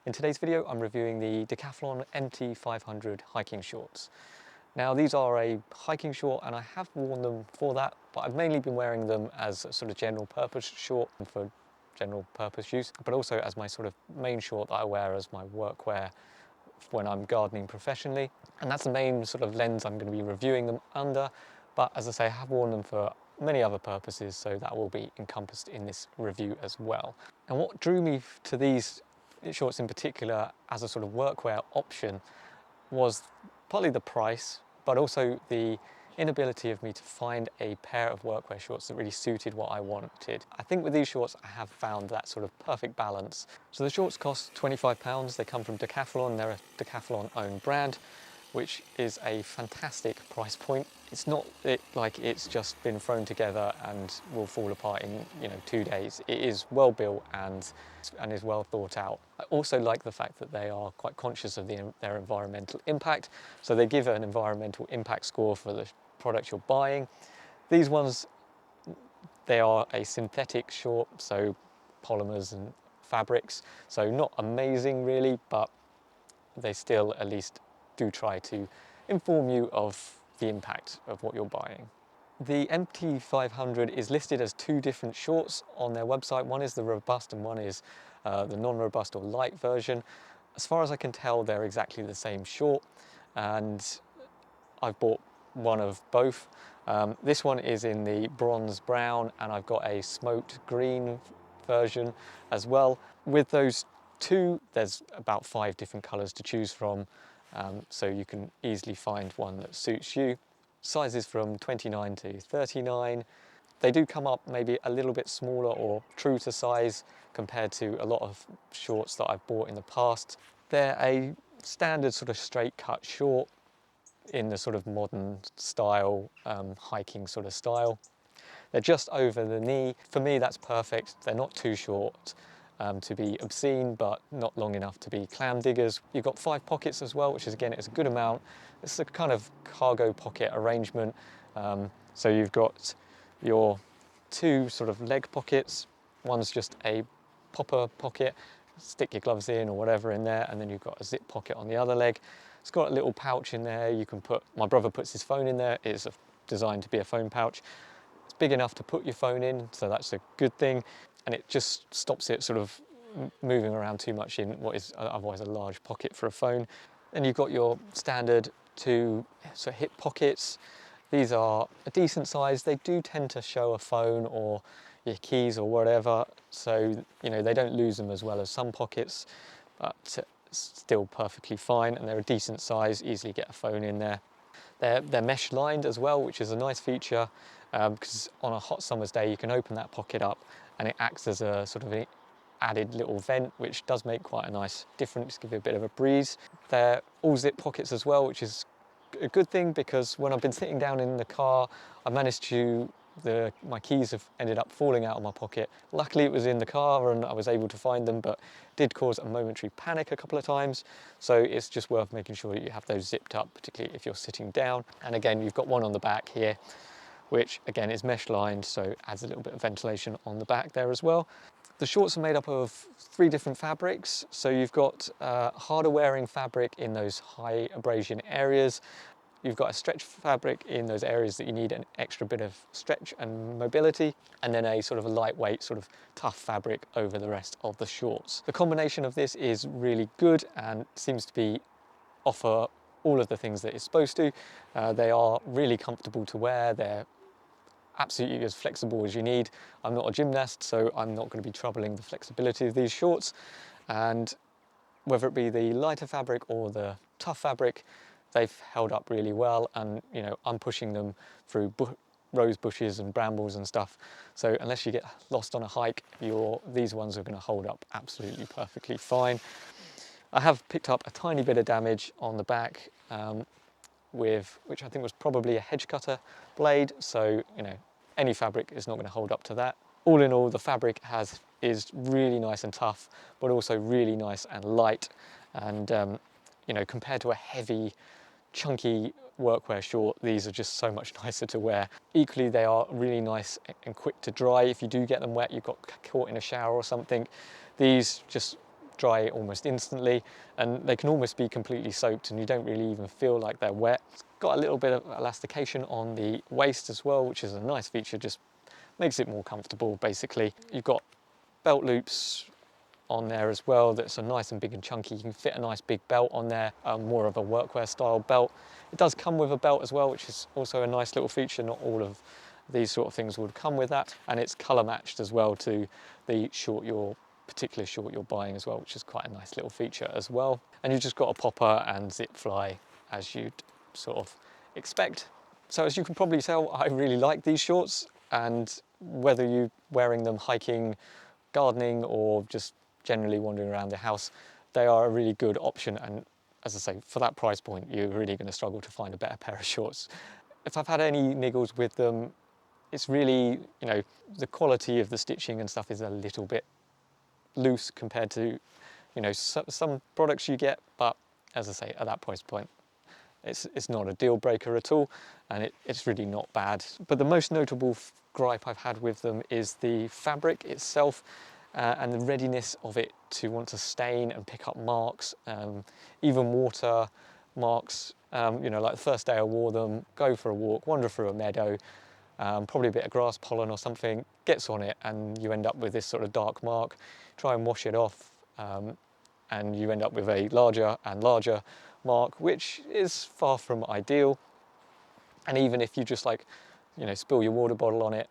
In today's video, I'm reviewing the Decathlon MT500 hiking shorts. Now, these are a hiking short and I have worn them for that, but I've mainly been wearing them as a sort of general purpose short for general purpose use, but also as my sort of main short that I wear as my workwear when I'm gardening professionally. And that's the main sort of lens I'm going to be reviewing them under. But as I say, I have worn them for many other purposes, so that will be encompassed in this review as well. And what drew me to these shorts in particular as a sort of workwear option was partly the price, but also the inability of me to find a pair of workwear shorts that really suited what I wanted. I think with these shorts I have found that sort of perfect balance. So the shorts cost £25, they come from Decathlon, they're a Decathlon owned brand, which is a fantastic price point. It's not like it's just been thrown together and will fall apart in 2 days. It is well built and is well thought out. I also like the fact that they are quite conscious of their environmental impact. So they give an environmental impact score for the product you're buying. These ones, they are a synthetic short, so polymers and fabrics. So not amazing really, but they still at least do try to inform you of the impact of what you're buying. The MT500 is listed as two different shorts on their website. One is the robust and one is the non-robust or light version. As far as I can tell, they're exactly the same short, and I've bought one of both. This one is in the bronze brown and I've got a smoked green version as well. With those two, there's about 5 different colours to choose from. So you can easily find one that suits you. Sizes from 29 to 39. They do come up maybe a little bit smaller or true to size compared to a lot of shorts that I've bought in the past. They're a standard sort of straight cut short in the sort of modern style, hiking sort of style. They're just over the knee. For me, that's perfect. They're not too short to be obscene, but not long enough to be clam diggers. You've got 5 pockets as well, which is again, it's a good amount. It's a kind of cargo pocket arrangement. So you've got your 2 sort of leg pockets. One's just a popper pocket, stick your gloves in or whatever in there, and then you've got a zip pocket on the other leg. It's got a little pouch in there. You can put, my brother puts his phone in there. It's designed to be a phone pouch. It's big enough to put your phone in, so that's a good thing. And it just stops it sort of moving around too much in what is otherwise a large pocket for a phone. And you've got your standard 2 sort of hip pockets. These are a decent size. They do tend to show a phone or your keys or whatever, so they don't lose them as well as some pockets, but still perfectly fine, and they're a decent size, easily get a phone in there. They're mesh lined as well, which is a nice feature, because on a hot summer's day you can open that pocket up and it acts as a sort of an added little vent, which does make quite a nice difference, give you a bit of a breeze. They're all zip pockets as well, which is a good thing, because when I've been sitting down in the car, I managed to, my keys have ended up falling out of my pocket. Luckily it was in the car and I was able to find them, but it did cause a momentary panic a couple of times. So it's just worth making sure that you have those zipped up, particularly if you're sitting down. And again, you've got one on the back here, which again is mesh lined, so adds a little bit of ventilation on the back there as well. The shorts are made up of 3 different fabrics. So you've got harder wearing fabric in those high abrasion areas. You've got a stretch fabric in those areas that you need an extra bit of stretch and mobility, and then a sort of a lightweight, sort of tough fabric over the rest of the shorts. The combination of this is really good and seems to offer all of the things that it's supposed to. They are really comfortable to wear. They're absolutely as flexible as you need. I'm not a gymnast, so I'm not going to be troubling the flexibility of these shorts. And whether it be the lighter fabric or the tough fabric, they've held up really well, and I'm pushing them through rose bushes and brambles and stuff. So unless you get lost on a hike, these ones are going to hold up absolutely perfectly fine. I have picked up a tiny bit of damage on the back, which I think was probably a hedge cutter blade. So any fabric is not going to hold up to that. All in all, the fabric is really nice and tough, but also really nice and light. And compared to a heavy, chunky workwear short, these are just so much nicer to wear. Equally, they are really nice and quick to dry. If you do get them wet, you've got caught in a shower or something, these just dry almost instantly, and they can almost be completely soaked and you don't really even feel like they're wet. It's got a little bit of elastication on the waist as well, which is a nice feature, just makes it more comfortable basically. You've got belt loops on there as well that's a nice and big and chunky. You can fit a nice big belt on there, more of a workwear style belt. It does come with a belt as well, which is also a nice little feature. Not all of these sort of things would come with that, and it's colour matched as well to the particular short you're buying as well, which is quite a nice little feature as well. And you've just got a popper and zip fly as you'd sort of expect. So as you can probably tell, I really like these shorts, and whether you're wearing them hiking, gardening, or just generally wandering around the house, they are a really good option. And as I say, for that price point, you're really going to struggle to find a better pair of shorts. If I've had any niggles with them, it's really, you know, the quality of the stitching and stuff is a little bit loose compared to, you know, some products you get, but as I say, at that price point, it's not a deal breaker at all, and it's really not bad. But the most notable gripe I've had with them is the fabric itself, and the readiness of it to want to stain and pick up marks, even water marks. You know, like the first day I wore them, go for a walk, wander through a meadow, probably a bit of grass pollen or something gets on it, and you end up with this sort of dark mark. Try and wash it off, and you end up with a larger and larger mark, which is far from ideal. And even if you just, like, you know, spill your water bottle on it,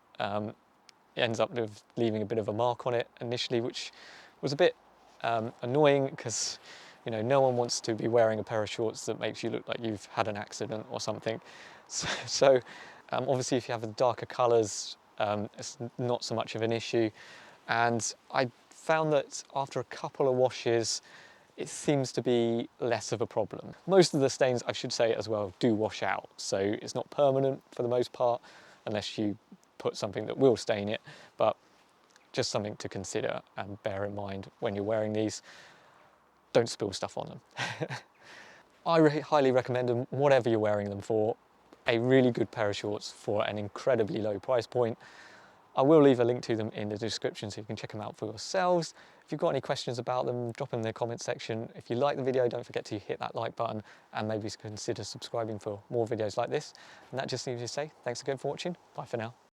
it ends up with leaving a bit of a mark on it initially, which was a bit annoying, because, you know, no one wants to be wearing a pair of shorts that makes you look like you've had an accident or something. So obviously if you have the darker colours, it's not so much of an issue. And I found that after a couple of washes, it seems to be less of a problem. Most of the stains, I should say as well, do wash out. So it's not permanent for the most part, unless you put something that will stain it, but just something to consider and bear in mind when you're wearing these. Don't spill stuff on them. I highly recommend them, whatever you're wearing them for. A really good pair of shorts for an incredibly low price point. I will leave a link to them in the description so you can check them out for yourselves. If you've got any questions about them, drop them in the comments section. If you like the video, don't forget to hit that like button and maybe consider subscribing for more videos like this. And that just leaves me to say thanks again for watching. Bye for now.